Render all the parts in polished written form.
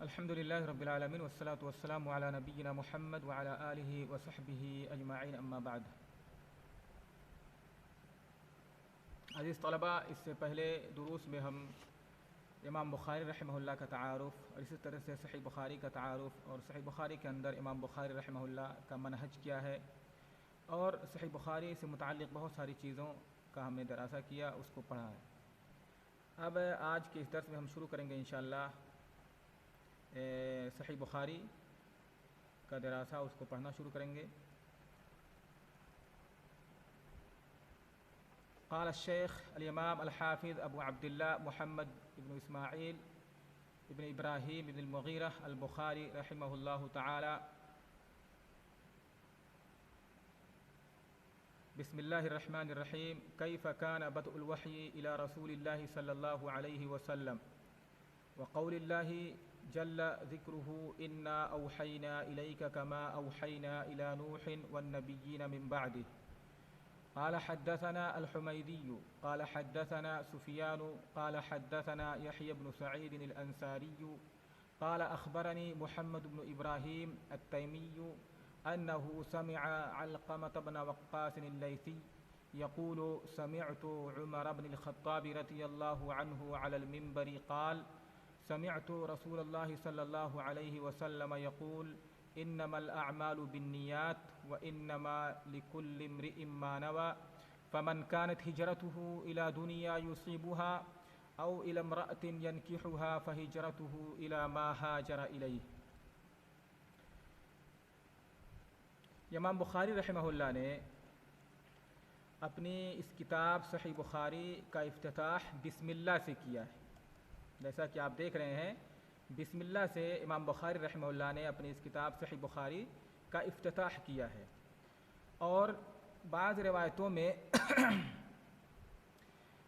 الحمد للہ رب العالمین والصلاة والسلام علی نبینا محمد وعلی آلہ وصحبہ اجمعین اما بعد۔ عزیز طلباء، اس سے پہلے دروس میں ہم امام بخاری رحمہ اللہ کا تعارف اور اسی طرح سے صحیح بخاری کا تعارف اور صحیح بخاری کے اندر امام بخاری رحمہ اللہ کا منہج کیا ہے اور صحیح بخاری سے متعلق بہت ساری چیزوں کا ہم نے دراسہ کیا، اس کو پڑھا ہے۔ اب آج کے اس درس میں ہم شروع کریں گے انشاءاللہ صحیح بخاری کا دراسہ، اس کو پڑھنا شروع کریں گے۔ قال الشیخ الامام الحافظ ابو عبداللہ محمد ابن اسماعیل ابن ابراہیم ابن المغیرہ البخاری رحمہ اللہ تعالی: بسم اللہ الرحمن الرحیم۔ کیف کان بدء الوحی الی رسول اللہ صلی اللہ علیہ وسلم وقول اللہ جل ذکرہ انا اوحینا الیک کما اوحینا الی نوح والنبیین من بعدہ۔ قال حدثنا الحمیدی قال حدثنا سفیان قال حدثنا یحیی بن سعید الانصاری قال اخبرنی محمد بن ابراہیم التیمی انه سمع علقمة بن وقاص الليثي يقول سمعت عمر بن الخطاب رضي الله عنه على المنبر قال سمعت رسول الله صلى الله عليه وسلم يقول انما الاعمال بالنيات وانما لكل امرئ ما نوى فمن كانت هجرته الى دنيا يصيبها او الى امرأة ينكحها فهجرته الى ما هاجر اليه۔ امام بخاری رحمہ اللہ نے اپنی اس کتاب صحیح بخاری کا افتتاح بسم اللہ سے کیا ہے۔ جیسا کہ آپ دیکھ رہے ہیں، بسم اللہ سے امام بخاری رحمہ اللہ نے اپنی اس کتاب صحیح بخاری کا افتتاح کیا ہے، اور بعض روایتوں میں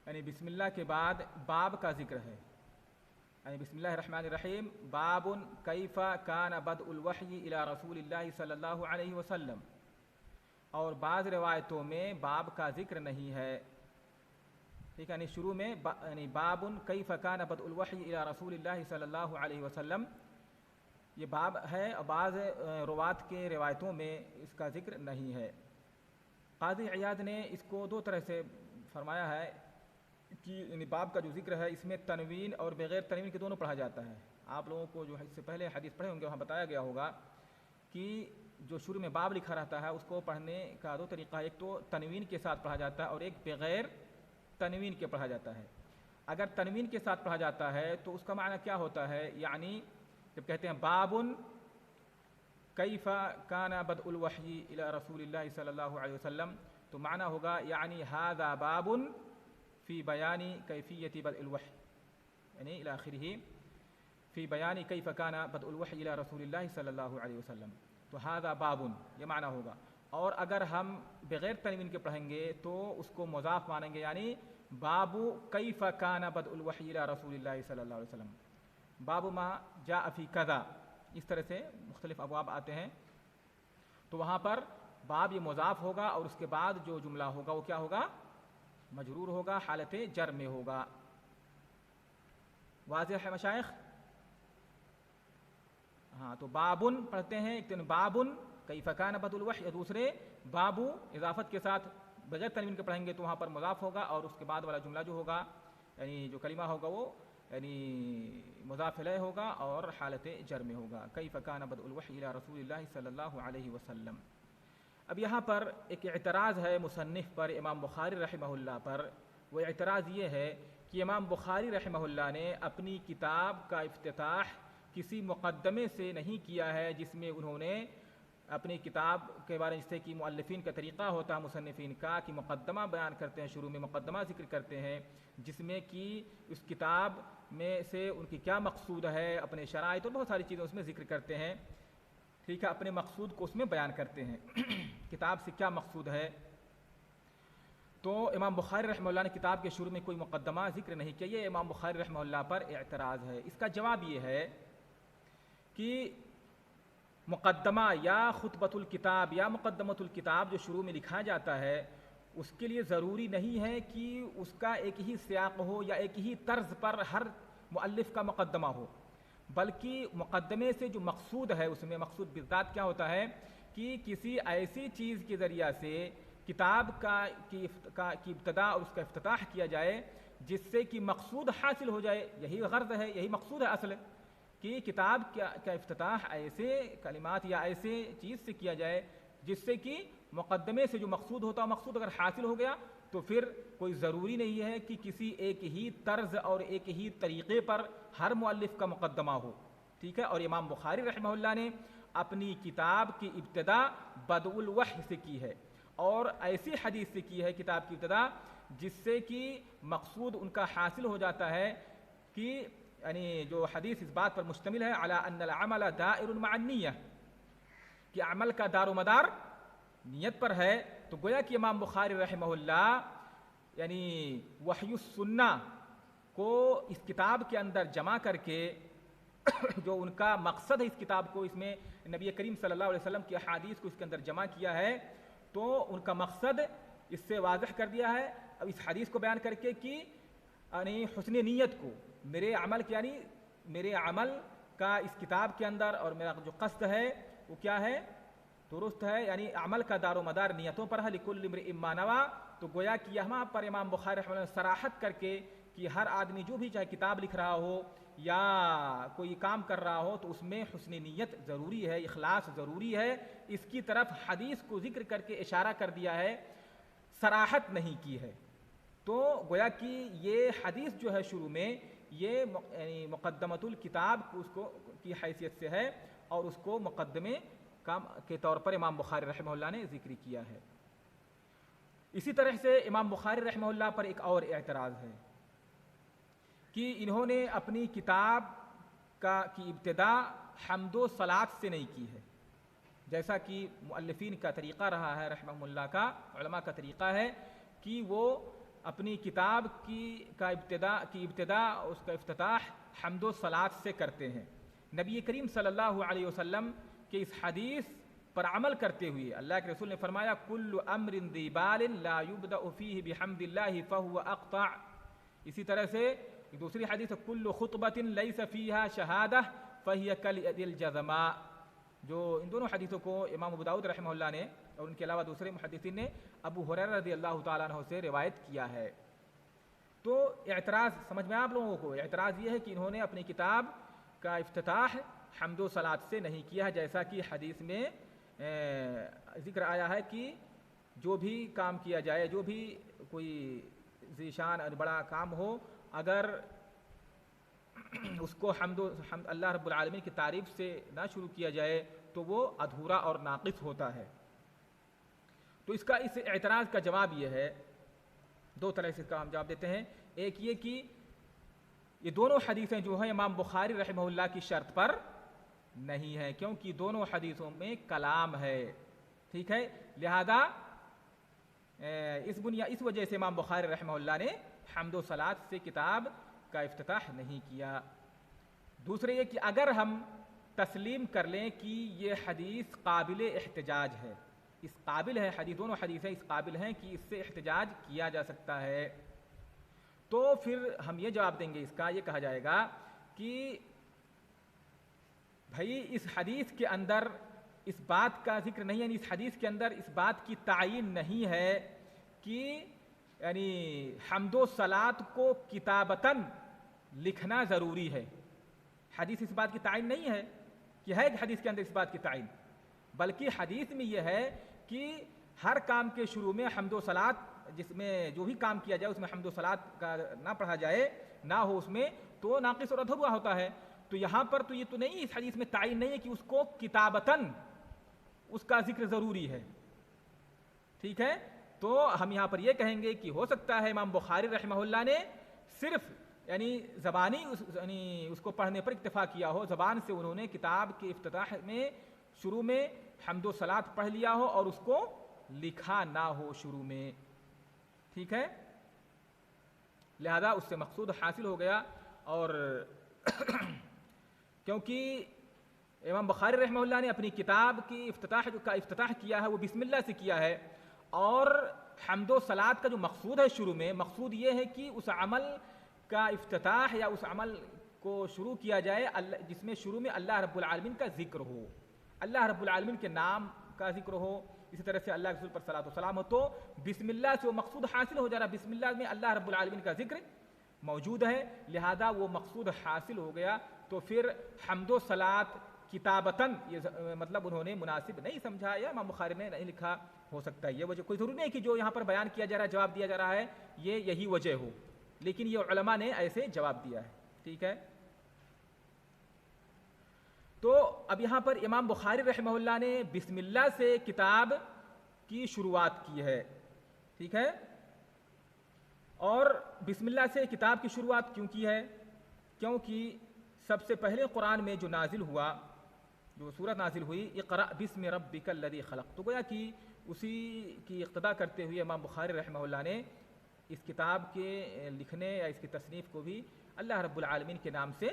یعنی بسم اللہ کے بعد باب کا ذکر ہے، یعنی بسم اللہ الرحمن الرحیم باب کیف کان بدء الوحی الی رسول اللہ صلی اللہ علیہ وسلم، اور بعض روایتوں میں باب کا ذکر نہیں ہے، ٹھیک ہے، یعنی شروع میں یعنی باب کیف کان بدء الوحی الی رسول اللہ صلی اللہ علیہ وسلم یہ باب ہے، اور بعض روات کے روایتوں میں اس کا ذکر نہیں ہے۔ قاضی عیاض نے اس کو دو طرح سے فرمایا ہے کہ یعنی باب کا جو ذکر ہے اس میں تنوین اور بغیر تنوین کے دونوں پڑھا جاتا ہے۔ آپ لوگوں کو جو اس سے پہلے حدیث پڑھے ہوں گے وہاں بتایا گیا ہوگا کہ جو شروع میں باب لکھا رہتا ہے اس کو پڑھنے کا دو طریقہ، ایک تو تنوین کے ساتھ پڑھا جاتا ہے اور ایک بغیر تنوین کے پڑھا جاتا ہے۔ اگر تنوین کے ساتھ پڑھا جاتا ہے تو اس کا معنی کیا ہوتا ہے، یعنی جب کہتے ہیں باب کیف کان بدء الوحی الی رسول اللہ صلی اللہ علیہ وسلم تو معنی ہوگا یعنی ھذا باب فی بیان کیفیت بدء الوحی، یعنی الی آخرہ فی بیان کیف کان بدء الوحی الی رسول اللہ صلی اللہ علیہ وسلم، تو ھذا باب یہ معنی ہوگا۔ اور اگر ہم بغیر تنوین کے پڑھیں گے تو اس کو مضاف مانیں گے، یعنی باب کیف کان بدء الوحی الی رسول اللہ صلی اللہ علیہ وسلم، باب ما جاء فی کذا، اس طرح سے مختلف ابواب آتے ہیں، تو وہاں پر باب یہ مضاف ہوگا اور اس کے بعد جو جملہ ہوگا وہ کیا ہوگا، مجرور ہوگا، حالت جر میں ہوگا۔ واضح ہے مشائخ؟ ہاں، تو بابن پڑھتے ہیں، ایک دن بابن کیف کان بدء الوحی، اور دوسرے بابو اضافت کے ساتھ بغیر تنوین کے پڑھیں گے تو وہاں پر مضاف ہوگا اور اس کے بعد والا جملہ جو ہوگا یعنی جو کلمہ ہوگا وہ یعنی مضاف الیہ ہوگا اور حالت جر میں ہوگا، کیف کان بدء الوحی الی رسول اللہ صلی اللہ علیہ وسلم۔ اب یہاں پر ایک اعتراض ہے مصنف پر، امام بخاری رحمہ اللہ پر۔ وہ اعتراض یہ ہے کہ امام بخاری رحمہ اللہ نے اپنی کتاب کا افتتاح کسی مقدمے سے نہیں کیا ہے جس میں انہوں نے اپنی کتاب کے بارے میں، جس سے کہ مؤلفین کا طریقہ ہوتا ہے مصنفین کا کہ مقدمہ بیان کرتے ہیں، شروع میں مقدمہ ذکر کرتے ہیں جس میں کہ اس کتاب میں سے ان کی کیا مقصود ہے، اپنے شرائط اور بہت ساری چیزیں اس میں ذکر کرتے ہیں، ٹھیک ہے، اپنے مقصود کو اس میں بیان کرتے ہیں کتاب سے کیا مقصود ہے۔ تو امام بخاری رحمہ اللہ نے کتاب کے شروع میں کوئی مقدمہ ذکر نہیں کیا، یہ امام بخاری رحمہ اللہ پر اعتراض ہے۔ اس کا جواب یہ ہے کہ مقدمہ یا خطبۃ الکتاب یا مقدمۃ الکتاب جو شروع میں لکھا جاتا ہے اس کے لیے ضروری نہیں ہے کہ اس کا ایک ہی سیاق ہو یا ایک ہی طرز پر ہر مؤلف کا مقدمہ ہو، بلکہ مقدمے سے جو مقصود ہے اس میں مقصود بالذات کیا ہوتا ہے کہ کسی ایسی چیز کے ذریعہ سے کتاب کی ابتدا اور اس کا افتتاح کیا جائے جس سے کہ مقصود حاصل ہو جائے. یہی غرض ہے, یہی مقصود ہے اصل, کہ کتاب کا افتتاح ایسے کلمات یا ایسے چیز سے کیا جائے جس سے کہ مقدمے سے جو مقصود ہوتا ہے مقصود اگر حاصل ہو گیا تو پھر کوئی ضروری نہیں ہے کہ کسی ایک ہی طرز اور ایک ہی طریقے پر ہر مؤلف کا مقدمہ ہو. ٹھیک ہے. اور امام بخاری رحمہ اللہ نے اپنی کتاب کی ابتدا بدء الوحی سے کی ہے اور ایسی حدیث سے کی ہے کتاب کی ابتدا جس سے کہ مقصود ان کا حاصل ہو جاتا ہے کہ یعنی جو حدیث اس بات پر مشتمل ہے علی ان العمل دائر مع النیہ, کہ عمل کا دار و مدار نیت پر ہے. تو گویا کہ امام بخاری رحمہ اللہ یعنی وحی السنہ کو اس کتاب کے اندر جمع کر کے جو ان کا مقصد ہے اس کتاب کو, اس میں نبی کریم صلی اللہ علیہ وسلم کی احادیث کو اس کے اندر جمع کیا ہے, تو ان کا مقصد اس سے واضح کر دیا ہے. اب اس حدیث کو بیان کر کے کہ یعنی حسن نیت کو میرے عمل کا اس کتاب کے اندر اور میرا جو قصد ہے وہ کیا ہے, درست ہے, یعنی عمل کا دار و مدار نیتوں پر ہے. لکل امرئ ما نویٰ. تو گویا کہ یہاں پر امام بخاری رحمہ اللہ نے صراحت کر کے کہ ہر آدمی جو بھی چاہے کتاب لکھ رہا ہو یا کوئی کام کر رہا ہو تو اس میں حسن نیت ضروری ہے, اخلاص ضروری ہے, اس کی طرف حدیث کو ذکر کر کے اشارہ کر دیا ہے, صراحت نہیں کی ہے. تو گویا کہ یہ حدیث جو ہے شروع میں یہ مقدمۃ الکتاب اس کو کی حیثیت سے ہے اور اس کو مقدمے کے طور پر امام بخاری رحمہ اللہ نے ذکر کیا ہے. اسی طرح سے امام بخاری رحمہ اللہ پر ایک اور اعتراض ہے کہ انہوں نے اپنی کتاب کی ابتدا حمد و صلاۃ سے نہیں کی ہے, جیسا کہ مؤلفین کا طریقہ رہا ہے رحمہ اللہ کا, علماء کا طریقہ ہے کہ وہ اپنی کتاب کی ابتدا اس کا افتتاح حمد و صلاۃ سے کرتے ہیں. نبی کریم صلی اللہ علیہ وسلم کہ اس حدیث پر عمل کرتے ہوئے اللہ کے رسول نے فرمایا کل امر ذی بال لا یبدأ فیہ بحمد اللہ فہو اقطع. اسی طرح سے دوسری حدیث کل خطبۃ لیس فیہا شہادہ فہی کالید الجزماء. جو ان دونوں حدیثوں کو امام ابو داؤد رحمہ اللہ نے اور ان کے علاوہ دوسرے محدثین نے ابو ہریرہ رضی اللہ تعالیٰ عنہ سے روایت کیا ہے. تو اعتراض سمجھ میں آپ لوگوں کو, اعتراض یہ ہے کہ انہوں نے اپنی کتاب کا افتتاح حمد و صلاۃ سے نہیں کیا ہے, جیسا کہ حدیث میں ذکر آیا ہے کہ جو بھی کام کیا جائے, جو بھی کوئی ذیشان اور بڑا کام ہو, اگر اس کو حمد اللہ رب العالمین کی تعریف سے نہ شروع کیا جائے تو وہ ادھورا اور ناقص ہوتا ہے. تو اس اعتراض کا جواب یہ ہے, دو طرح سے اس کا ہم جواب دیتے ہیں. ایک یہ کہ یہ دونوں حدیثیں جو ہیں امام بخاری رحمہ اللہ کی شرط پر نہیں ہیں, کیونکہ دونوں حدیثوں میں کلام ہے. ٹھیک ہے, لہذا اس وجہ سے امام بخاری رحمہ اللہ نے حمد و صلاۃ سے کتاب کا افتتاح نہیں کیا. دوسرے یہ کہ اگر ہم تسلیم کر لیں کہ یہ حدیث قابل احتجاج ہے, اس قابل ہے حدیث, دونوں حدیثیں اس قابل ہیں کہ اس سے احتجاج کیا جا سکتا ہے, تو پھر ہم یہ جواب دیں گے, اس کا یہ کہا جائے گا کہ بھائی اس حدیث کے اندر اس بات کا ذکر نہیں, یعنی اس حدیث کے اندر اس بات کی تعین نہیں ہے کہ یعنی حمد و صلاۃ کو کتابتاً لکھنا ضروری ہے. حدیث اس بات کی تعین نہیں ہے کہ ہے حدیث کے اندر اس بات کی تعین, بلکہ حدیث میں یہ ہے کہ ہر کام کے شروع میں حمد و صلاۃ, جس میں جو بھی کام کیا جائے اس میں حمد و صلاۃ کا نہ پڑھا جائے, نہ ہو اس میں, تو ناقص اور ادھورا ہوتا ہے. تو یہاں پر تو یہ تو نہیں, اس حدیث میں تعین نہیں ہے کہ اس کو کتابتاً اس کا ذکر ضروری ہے. ٹھیک ہے, تو ہم یہاں پر یہ کہیں گے کہ ہو سکتا ہے امام بخاری رحمہ اللہ نے صرف یعنی زبانی اس کو پڑھنے پر اکتفا کیا ہو, زبان سے انہوں نے کتاب کے افتتاح میں شروع میں حمد و صلاۃ پڑھ لیا ہو اور اس کو لکھا نہ ہو شروع میں. ٹھیک ہے, لہذا اس سے مقصود حاصل ہو گیا. اور کیونکہ امام بخاری رحمہ اللہ نے اپنی کتاب کی افتتاح کیا ہے وہ بسم اللہ سے کیا ہے, اور حمد و صلاۃ کا جو مقصود ہے شروع میں, مقصود یہ ہے کہ اس عمل کا افتتاح یا اس عمل کو شروع کیا جائے جس میں شروع میں اللہ رب العالمین کا ذکر ہو، اللہ رب العالمین کے نام کا ذکر ہو، اسی طرح سے اللہ کے رسول پر صلاۃ و سلام ہو، تو بسم اللہ سے وہ مقصود حاصل ہو جا رہا. بسم اللہ میں اللہ رب العالمین کا ذکر موجود ہے، لہذا وہ مقصود حاصل ہو گیا. تو پھر حمد و صلاۃ کتابتاً یہ مطلب انہوں نے مناسب نہیں سمجھا، یا امام بخاری نے نہیں لکھا. ہو سکتا ہے یہ وجہ، کوئی ضروری نہیں کہ جو یہاں پر بیان کیا جا رہا ہے، جواب دیا جا رہا ہے، یہی وجہ ہو، لیکن یہ علماء نے ایسے جواب دیا ہے. ٹھیک ہے. تو اب یہاں پر امام بخاری رحمہ اللہ نے بسم اللہ سے کتاب کی شروعات کی ہے. ٹھیک ہے. اور بسم اللہ سے کتاب کی شروعات کیوں کی ہے؟ کیونکہ سب سے پہلے قرآن میں جو نازل ہوا، جو سورت نازل ہوئی، اقرأ بسم ربک الذی خلق، تو گویا کہ اسی کی اقتدا کرتے ہوئے امام بخاری رحمہ اللہ نے اس کتاب کے لکھنے یا اس کی تصنیف کو بھی اللہ رب العالمین کے نام سے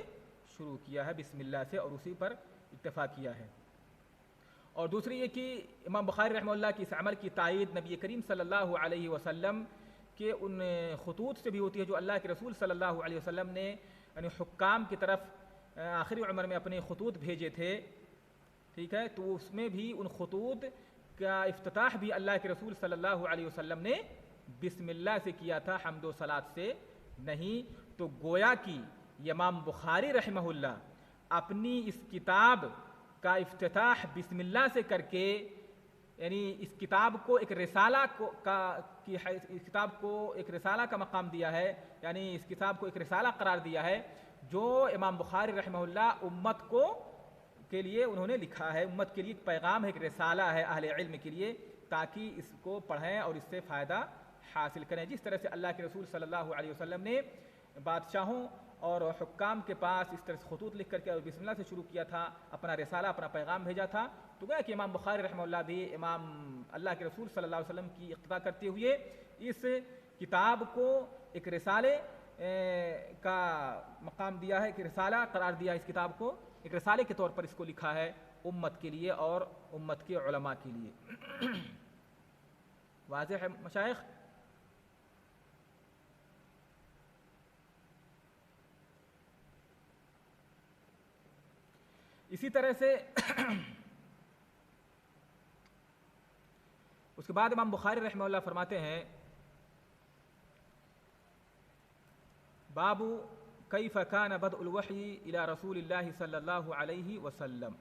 شروع کیا ہے، بسم اللہ سے، اور اسی پر اکتفا کیا ہے. اور دوسری یہ کہ امام بخاری رحمہ اللہ کی اس عمل کی تائید نبی کریم صلی اللہ علیہ وسلم کے ان خطوط سے بھی ہوتی ہے جو اللہ کے رسول صلی اللہ علیہ وسلم نے یعنی حکام کی طرف آخری عمر میں اپنے خطوط بھیجے تھے. ٹھیک ہے. تو اس میں بھی ان خطوط کا افتتاح بھی اللہ کے رسول صلی اللہ علیہ وسلم نے بسم اللہ سے کیا تھا، حمد و صلاۃ سے نہیں. تو گویا کہ امام بخاری رحمہ اللہ اپنی اس کتاب کا افتتاح بسم اللہ سے کر کے، یعنی اس کتاب کو ایک رسالہ اس کتاب کو ایک رسالہ کا مقام دیا ہے، یعنی اس کتاب کو ایک رسالہ قرار دیا ہے جو امام بخاری رحمہ اللہ امت کو کے لیے انہوں نے لکھا ہے. امت کے لیے ایک پیغام ہے، ایک رسالہ ہے اہل علم کے لیے، تاکہ اس کو پڑھیں اور اس سے فائدہ حاصل کریں. جس طرح سے اللہ کے رسول صلی اللہ علیہ وسلم نے بادشاہوں اور حکام کے پاس اس طرح سے خطوط لکھ کر کے اور بسم اللہ سے شروع کیا تھا، اپنا رسالہ، اپنا پیغام بھیجا تھا. تو گویا کہ امام بخاری رحمہ اللہ بھی امام اللہ کے رسول صلی اللہ علیہ وسلم کی اقتدا کرتے ہوئے اس کتاب کو ایک رسالے کا مقام دیا ہے، ایک رسالہ قرار دیا ہے. اس کتاب کو ایک رسالے کے طور پر اس کو لکھا ہے امت کے لیے اور امت کے علماء کے لیے. واضح ہے مشائخ؟ اسی طرح سے اس کے بعد امام بخاری رحمہ اللہ فرماتے ہیں باب کیف کان بدء الوحی الی رسول اللہ صلی اللہ علیہ وسلم.